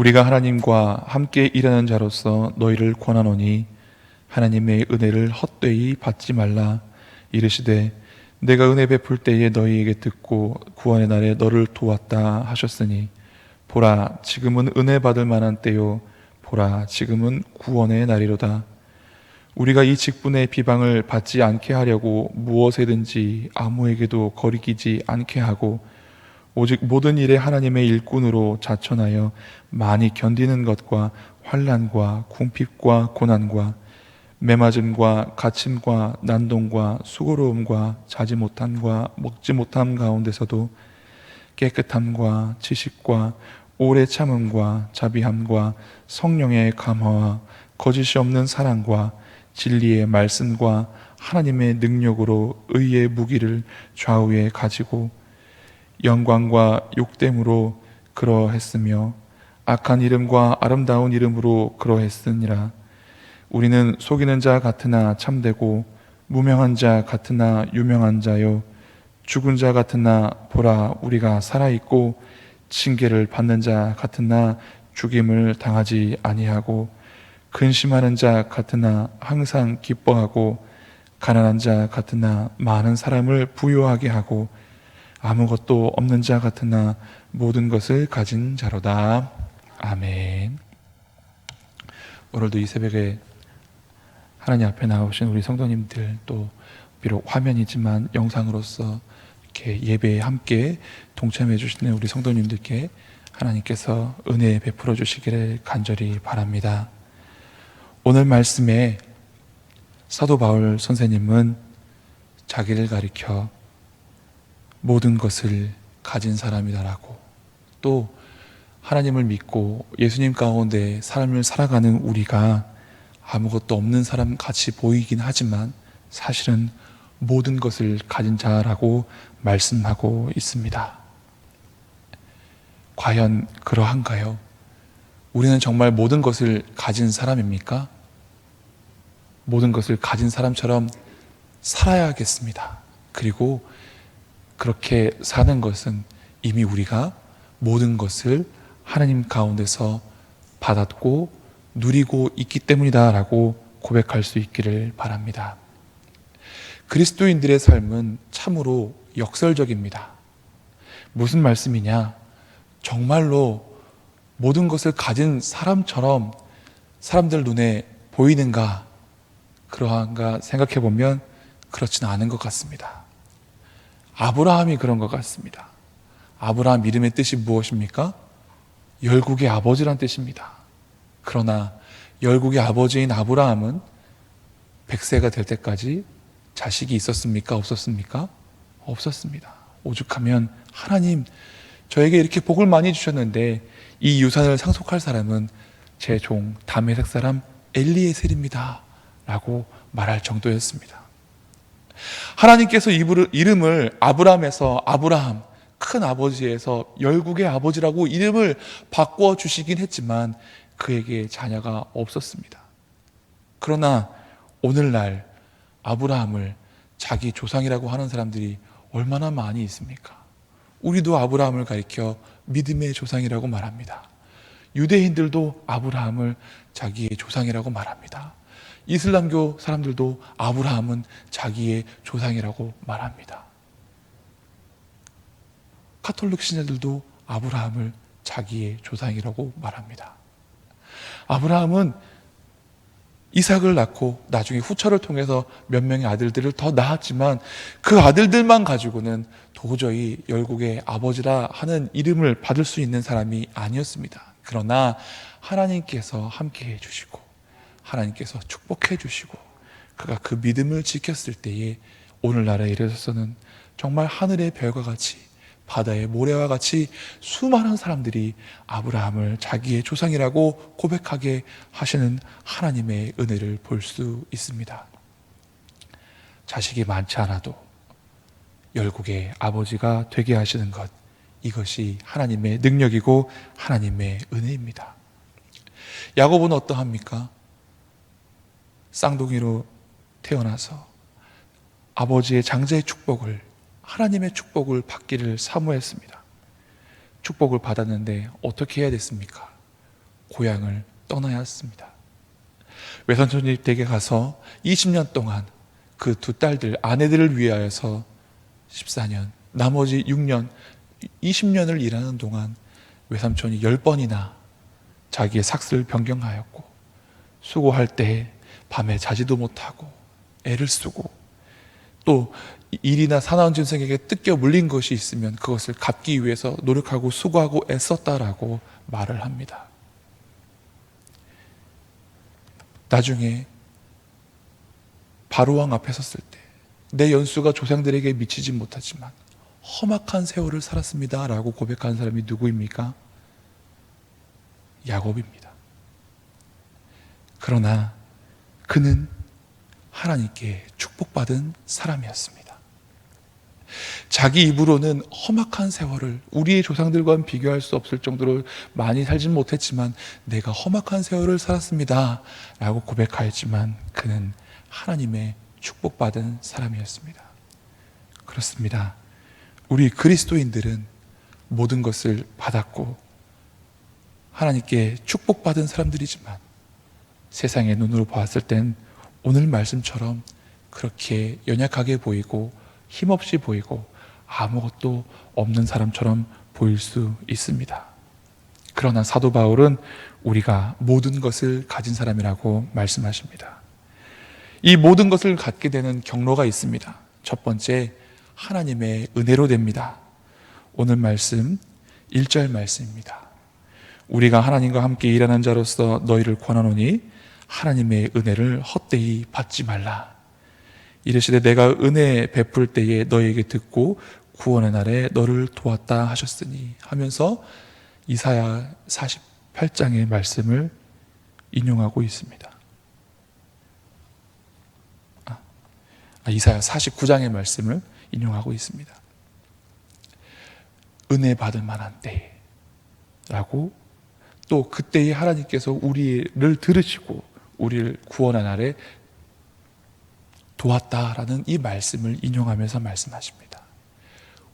우리가 하나님과 함께 일하는 자로서 너희를 권하노니 하나님의 은혜를 헛되이 받지 말라. 이르시되 내가 은혜 베풀 때에 너희에게 듣고 구원의 날에 너를 도왔다 하셨으니 보라 지금은 은혜 받을 만한 때요 보라 지금은 구원의 날이로다. 우리가 이 직분의 비방을 받지 않게 하려고 무엇에든지 아무에게도 거리끼지 않게 하고 오직 모든 일에 하나님의 일꾼으로 자천하여 많이 견디는 것과 환난과 궁핍과 고난과 매맞음과 갇힘과 난동과 수고로움과 자지 못함과 먹지 못함 가운데서도 깨끗함과 지식과 오래 참음과 자비함과 성령의 감화와 거짓이 없는 사랑과 진리의 말씀과 하나님의 능력으로 의의 무기를 좌우에 가지고 영광과 욕됨으로 그러했으며 악한 이름과 아름다운 이름으로 그러했으니라. 우리는 속이는 자 같으나 참되고 무명한 자 같으나 유명한 자요 죽은 자 같으나 보라 우리가 살아있고 징계를 받는 자 같으나 죽임을 당하지 아니하고 근심하는 자 같으나 항상 기뻐하고 가난한 자 같으나 많은 사람을 부유하게 하고 아무것도 없는 자 같으나 모든 것을 가진 자로다. 아멘. 오늘도 이 새벽에 하나님 앞에 나오신 우리 성도님들, 또 비록 화면이지만 영상으로서 이렇게 예배에 함께 동참해 주시는 우리 성도님들께 하나님께서 은혜 베풀어 주시기를 간절히 바랍니다. 오늘 말씀에 사도 바울 선생님은 자기를 가리켜 모든 것을 가진 사람이다라고, 또 하나님을 믿고 예수님 가운데 삶을 살아가는 우리가 아무것도 없는 사람 같이 보이긴 하지만 사실은 모든 것을 가진 자라고 말씀하고 있습니다. 과연 그러한가요? 우리는 정말 모든 것을 가진 사람입니까? 모든 것을 가진 사람처럼 살아야겠습니다. 그리고 그렇게 사는 것은 이미 우리가 모든 것을 하나님 가운데서 받았고 누리고 있기 때문이다라고 고백할 수 있기를 바랍니다. 그리스도인들의 삶은 참으로 역설적입니다. 무슨 말씀이냐? 정말로 모든 것을 가진 사람처럼 사람들 눈에 보이는가? 그러한가 생각해 보면 그렇지는 않은 것 같습니다. 아브라함이 그런 것 같습니다. 아브라함 이름의 뜻이 무엇입니까? 열국의 아버지란 뜻입니다. 그러나 열국의 아버지인 아브라함은 100세가 될 때까지 자식이 있었습니까? 없었습니까? 없었습니다. 오죽하면 하나님 저에게 이렇게 복을 많이 주셨는데 이 유산을 상속할 사람은 제 종 다메섹 사람 엘리에셀입니다 라고 말할 정도였습니다. 하나님께서 이름을 아브람에서 아브라함, 큰 아버지에서 열국의 아버지라고 이름을 바꿔 주시긴 했지만 그에게 자녀가 없었습니다. 그러나 오늘날 아브라함을 자기 조상이라고 하는 사람들이 얼마나 많이 있습니까? 우리도 아브라함을 가리켜 믿음의 조상이라고 말합니다. 유대인들도 아브라함을 자기의 조상이라고 말합니다. 이슬람교 사람들도 아브라함은 자기의 조상이라고 말합니다. 카톨릭 신자들도 아브라함을 자기의 조상이라고 말합니다. 아브라함은 이삭을 낳고 나중에 후처를 통해서 몇 명의 아들들을 더 낳았지만 그 아들들만 가지고는 도저히 열국의 아버지라 하는 이름을 받을 수 있는 사람이 아니었습니다. 그러나 하나님께서 함께 해주시고 하나님께서 축복해 주시고 그가 그 믿음을 지켰을 때에 오늘날에 이르러서는 정말 하늘의 별과 같이 바다의 모래와 같이 수많은 사람들이 아브라함을 자기의 조상이라고 고백하게 하시는 하나님의 은혜를 볼 수 있습니다. 자식이 많지 않아도 열국의 아버지가 되게 하시는 것, 이것이 하나님의 능력이고 하나님의 은혜입니다. 야곱은 어떠합니까? 쌍둥이로 태어나서 아버지의 장자의 축복을, 하나님의 축복을 받기를 사모했습니다. 축복을 받았는데 어떻게 해야 됐습니까? 고향을 떠나야 했습니다. 외삼촌이 댁에 가서 20년 동안 그 두 딸들, 아내들을 위하여서 14년, 나머지 6년, 20년을 일하는 동안 외삼촌이 10번이나 자기의 삭슬을 변경하였고, 수고할 때 밤에 자지도 못하고 애를 쓰고, 또 일이나 사나운 짐승에게 뜯겨 물린 것이 있으면 그것을 갚기 위해서 노력하고 수고하고 애썼다라고 말을 합니다. 나중에 바로왕 앞에 섰을 때 내 연수가 조상들에게 미치지 못하지만 험악한 세월을 살았습니다 라고 고백한 사람이 누구입니까? 야곱입니다. 그러나 그는 하나님께 축복받은 사람이었습니다. 자기 입으로는 험악한 세월을 우리의 조상들과는 비교할 수 없을 정도로 많이 살진 못했지만 내가 험악한 세월을 살았습니다 라고 고백하였지만 그는 하나님의 축복받은 사람이었습니다. 그렇습니다. 우리 그리스도인들은 모든 것을 받았고 하나님께 축복받은 사람들이지만 세상의 눈으로 보았을 땐 오늘 말씀처럼 그렇게 연약하게 보이고 힘없이 보이고 아무것도 없는 사람처럼 보일 수 있습니다. 그러나 사도 바울은 우리가 모든 것을 가진 사람이라고 말씀하십니다. 이 모든 것을 갖게 되는 경로가 있습니다. 첫 번째, 하나님의 은혜로 됩니다. 오늘 말씀 1절 말씀입니다. 우리가 하나님과 함께 일하는 자로서 너희를 권하노니 하나님의 은혜를 헛되이 받지 말라. 이르시되 내가 은혜 베풀 때에 너희에게 듣고 구원의 날에 너를 도왔다 하셨으니 하면서 이사야 48장의 말씀을 인용하고 있습니다. 이사야 49장의 말씀을 인용하고 있습니다. 은혜 받을 만한 때라고 또 그때에 하나님께서 우리를 들으시고 우리를 구원한 날에 도왔다라는 이 말씀을 인용하면서 말씀하십니다.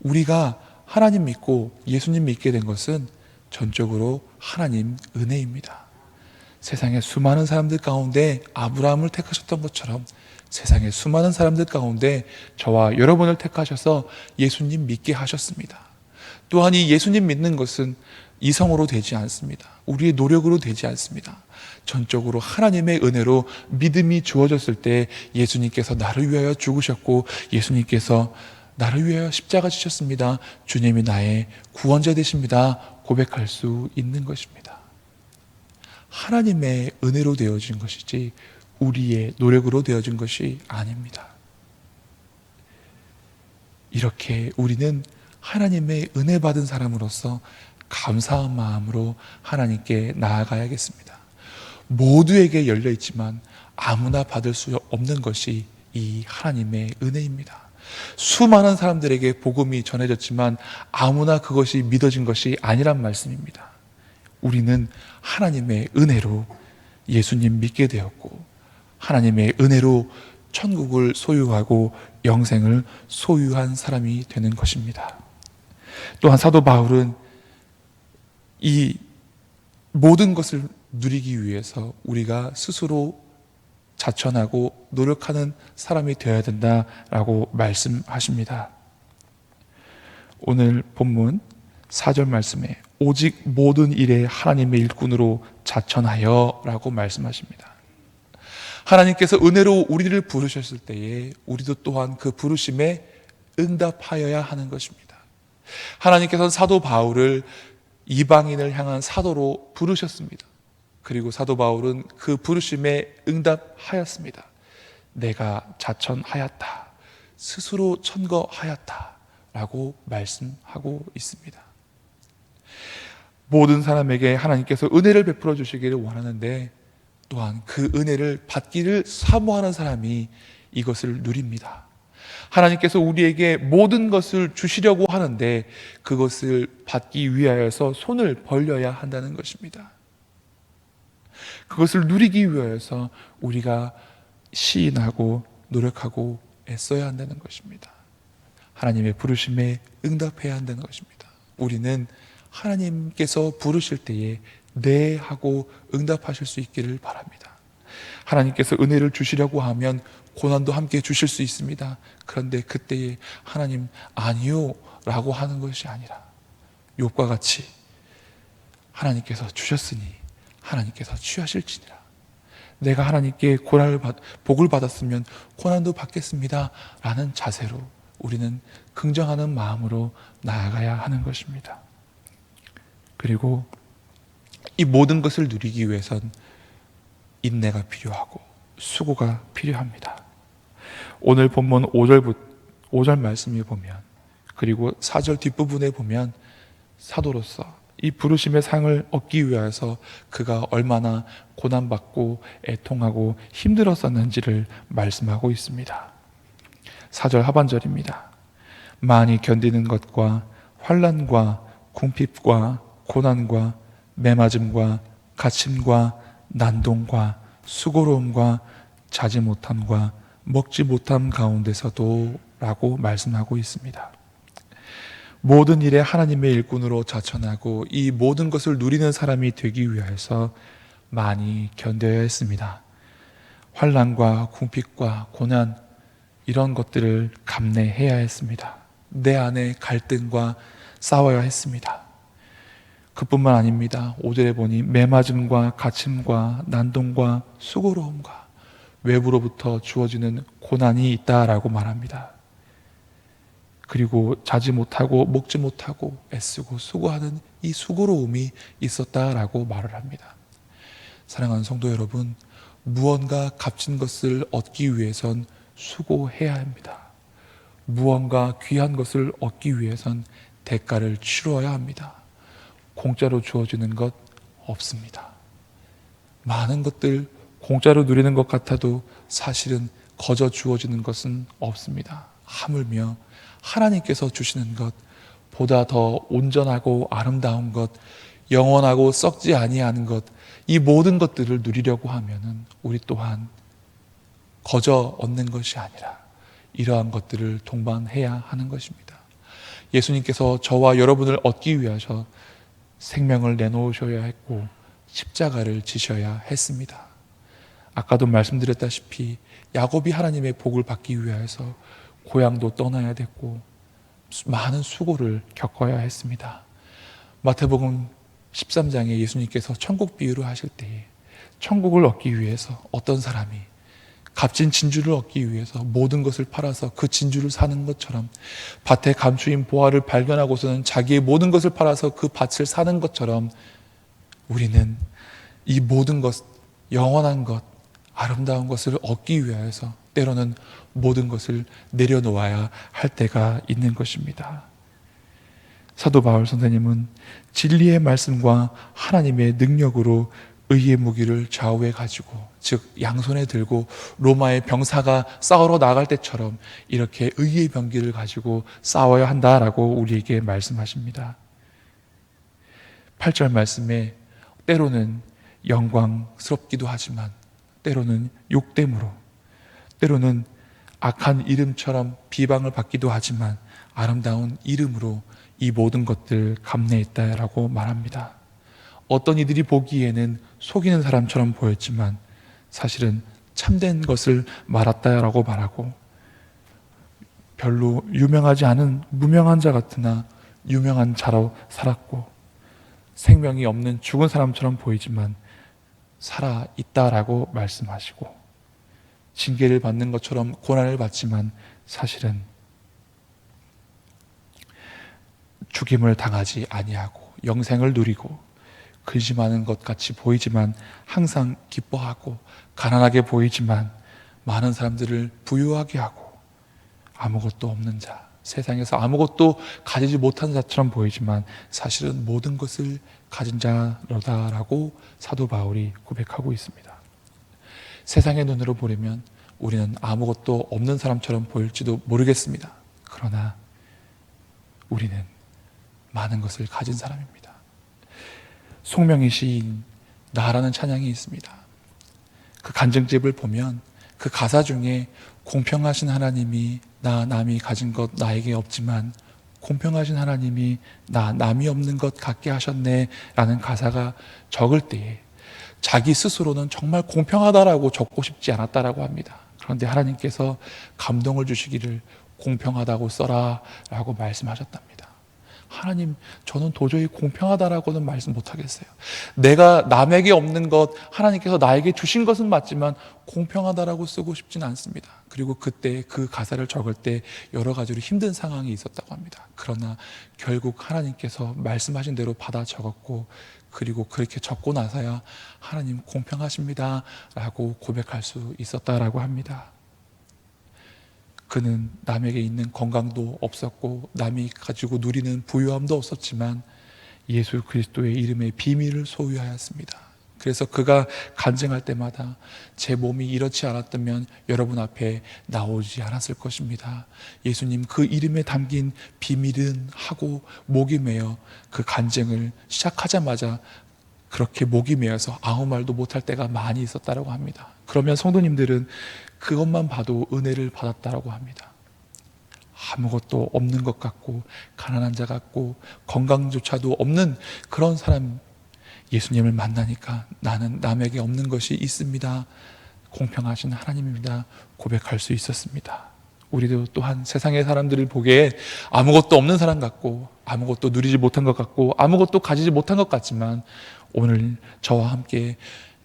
우리가 하나님 믿고 예수님 믿게 된 것은 전적으로 하나님 은혜입니다. 세상의 수많은 사람들 가운데 아브라함을 택하셨던 것처럼 세상의 수많은 사람들 가운데 저와 여러분을 택하셔서 예수님 믿게 하셨습니다. 또한 이 예수님 믿는 것은 이성으로 되지 않습니다. 우리의 노력으로 되지 않습니다. 전적으로 하나님의 은혜로 믿음이 주어졌을 때 예수님께서 나를 위하여 죽으셨고 예수님께서 나를 위하여 십자가 지셨습니다. 주님이 나의 구원자 되십니다. 고백할 수 있는 것입니다. 하나님의 은혜로 되어진 것이지 우리의 노력으로 되어진 것이 아닙니다. 이렇게 우리는 하나님의 은혜 받은 사람으로서 감사한 마음으로 하나님께 나아가야겠습니다. 모두에게 열려 있지만 아무나 받을 수 없는 것이 이 하나님의 은혜입니다. 수많은 사람들에게 복음이 전해졌지만 아무나 그것이 믿어진 것이 아니란 말씀입니다. 우리는 하나님의 은혜로 예수님 믿게 되었고 하나님의 은혜로 천국을 소유하고 영생을 소유한 사람이 되는 것입니다. 또한 사도 바울은 이 모든 것을 누리기 위해서 우리가 스스로 자천하고 노력하는 사람이 되어야 된다라고 말씀하십니다. 오늘 본문 4절 말씀에 오직 모든 일에 하나님의 일꾼으로 자천하여 라고 말씀하십니다. 하나님께서 은혜로 우리를 부르셨을 때에 우리도 또한 그 부르심에 응답하여야 하는 것입니다. 하나님께서는 사도 바울을 이방인을 향한 사도로 부르셨습니다. 그리고 사도 바울은 그 부르심에 응답하였습니다. 내가 자천하였다. 스스로 천거하였다. 라고 말씀하고 있습니다. 모든 사람에게 하나님께서 은혜를 베풀어 주시기를 원하는데 또한 그 은혜를 받기를 사모하는 사람이 이것을 누립니다. 하나님께서 우리에게 모든 것을 주시려고 하는데 그것을 받기 위하여서 손을 벌려야 한다는 것입니다. 그것을 누리기 위하여서 우리가 시인하고 노력하고 애써야 한다는 것입니다. 하나님의 부르심에 응답해야 한다는 것입니다. 우리는 하나님께서 부르실 때에 네 하고 응답하실 수 있기를 바랍니다. 하나님께서 은혜를 주시려고 하면 고난도 함께 주실 수 있습니다. 그런데 그때에 하나님 아니요 라고 하는 것이 아니라 욥과 같이 하나님께서 주셨으니 하나님께서 취하실지니라. 내가 하나님께 복을 받았으면 고난도 받겠습니다 라는 자세로 우리는 긍정하는 마음으로 나아가야 하는 것입니다. 그리고 이 모든 것을 누리기 위해선 인내가 필요하고 수고가 필요합니다. 오늘 본문 5절 말씀에 보면, 그리고 4절 뒷부분에 보면 사도로서 이 부르심의 상을 얻기 위해서 그가 얼마나 고난받고 애통하고 힘들었었는지를 말씀하고 있습니다. 4절 하반절입니다. 많이 견디는 것과 환난과 궁핍과 고난과 매맞음과 갇힘과 난동과 수고로움과 자지 못함과 먹지 못함 가운데서도 라고 말씀하고 있습니다. 모든 일에 하나님의 일꾼으로 자천하고 이 모든 것을 누리는 사람이 되기 위해서 많이 견뎌야 했습니다. 환난과 궁핍과 고난, 이런 것들을 감내해야 했습니다. 내 안에 갈등과 싸워야 했습니다. 그뿐만 아닙니다. 5절에 보니 매맞음과 갇힘과 난동과 수고로움과 외부로부터 주어지는 고난이 있다라고 말합니다. 그리고 자지 못하고 먹지 못하고 애쓰고 수고하는 이 수고로움이 있었다라고 말을 합니다. 사랑하는 성도 여러분, 무언가 값진 것을 얻기 위해선 수고해야 합니다. 무언가 귀한 것을 얻기 위해선 대가를 치루어야 합니다. 공짜로 주어지는 것 없습니다. 많은 것들 공짜로 누리는 것 같아도 사실은 거저 주어지는 것은 없습니다. 하물며 하나님께서 주시는 것, 보다 더 온전하고 아름다운 것, 영원하고 썩지 아니하는 것, 이 모든 것들을 누리려고 하면은 우리 또한 거저 얻는 것이 아니라 이러한 것들을 동반해야 하는 것입니다. 예수님께서 저와 여러분을 얻기 위하여 생명을 내놓으셔야 했고 십자가를 지셔야 했습니다. 아까도 말씀드렸다시피 야곱이 하나님의 복을 받기 위해서 고향도 떠나야 됐고 많은 수고를 겪어야 했습니다. 마태복음 13장에 예수님께서 천국 비유를 하실 때에 천국을 얻기 위해서 어떤 사람이 값진 진주를 얻기 위해서 모든 것을 팔아서 그 진주를 사는 것처럼, 밭에 감추인 보화를 발견하고서는 자기의 모든 것을 팔아서 그 밭을 사는 것처럼 우리는 이 모든 것, 영원한 것, 아름다운 것을 얻기 위해서 때로는 모든 것을 내려놓아야 할 때가 있는 것입니다. 사도 바울 선생님은 진리의 말씀과 하나님의 능력으로 의의 무기를 좌우에 가지고, 즉 양손에 들고 로마의 병사가 싸우러 나갈 때처럼 이렇게 의의 병기를 가지고 싸워야 한다라고 우리에게 말씀하십니다. 8절 말씀에 때로는 영광스럽기도 하지만 때로는 욕됨으로, 때로는 악한 이름처럼 비방을 받기도 하지만 아름다운 이름으로 이 모든 것들을 감내했다라고 말합니다. 어떤 이들이 보기에는 속이는 사람처럼 보였지만 사실은 참된 것을 말았다라고 말하고, 별로 유명하지 않은 무명한 자 같으나 유명한 자로 살았고, 생명이 없는 죽은 사람처럼 보이지만 살아 있다라고 말씀하시고, 징계를 받는 것처럼 고난을 받지만 사실은 죽임을 당하지 아니하고 영생을 누리고, 근심하는 것 같이 보이지만 항상 기뻐하고, 가난하게 보이지만 많은 사람들을 부유하게 하고, 아무것도 없는 자, 세상에서 아무것도 가지지 못한 자처럼 보이지만 사실은 모든 것을 가진 자로다라고 사도 바울이 고백하고 있습니다. 세상의 눈으로 보려면 우리는 아무것도 없는 사람처럼 보일지도 모르겠습니다. 그러나 우리는 많은 것을 가진 사람입니다. 송명희 시인 나라는 찬양이 있습니다. 그 간증집을 보면 그 가사 중에 공평하신 하나님이 나 남이 가진 것 나에게 없지만 공평하신 하나님이 나 남이 없는 것 같게 하셨네 라는 가사가 적을 때에 자기 스스로는 정말 공평하다라고 적고 싶지 않았다라고 합니다. 그런데 하나님께서 감동을 주시기를 공평하다고 써라 라고 말씀하셨답니다. 하나님, 저는 도저히 공평하다라고는 말씀 못하겠어요. 내가 남에게 없는 것, 하나님께서 나에게 주신 것은 맞지만 공평하다라고 쓰고 싶지는 않습니다. 그리고 그때 그 가사를 적을 때 여러 가지로 힘든 상황이 있었다고 합니다. 그러나 결국 하나님께서 말씀하신 대로 받아 적었고, 그리고 그렇게 적고 나서야 하나님 공평하십니다 라고 고백할 수 있었다라고 합니다. 그는 남에게 있는 건강도 없었고 남이 가지고 누리는 부유함도 없었지만 예수 그리스도의 이름의 비밀을 소유하였습니다. 그래서 그가 간증할 때마다 제 몸이 이렇지 않았다면 여러분 앞에 나오지 않았을 것입니다. 예수님 그 이름에 담긴 비밀은 하고 목이 메어 그 간증을 시작하자마자 그렇게 목이 메어서 아무 말도 못할 때가 많이 있었다고 합니다. 그러면 성도님들은 그것만 봐도 은혜를 받았다고 합니다. 아무것도 없는 것 같고 가난한 자 같고 건강조차도 없는 그런 사람, 예수님을 만나니까 나는 남에게 없는 것이 있습니다, 공평하신 하나님입니다 고백할 수 있었습니다. 우리도 또한 세상의 사람들을 보기에 아무것도 없는 사람 같고 아무것도 누리지 못한 것 같고 아무것도 가지지 못한 것 같지만 오늘 저와 함께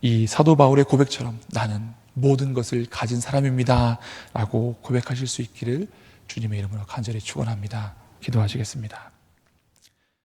이 사도 바울의 고백처럼 나는 모든 것을 가진 사람입니다 라고 고백하실 수 있기를 주님의 이름으로 간절히 축원합니다. 기도하시겠습니다.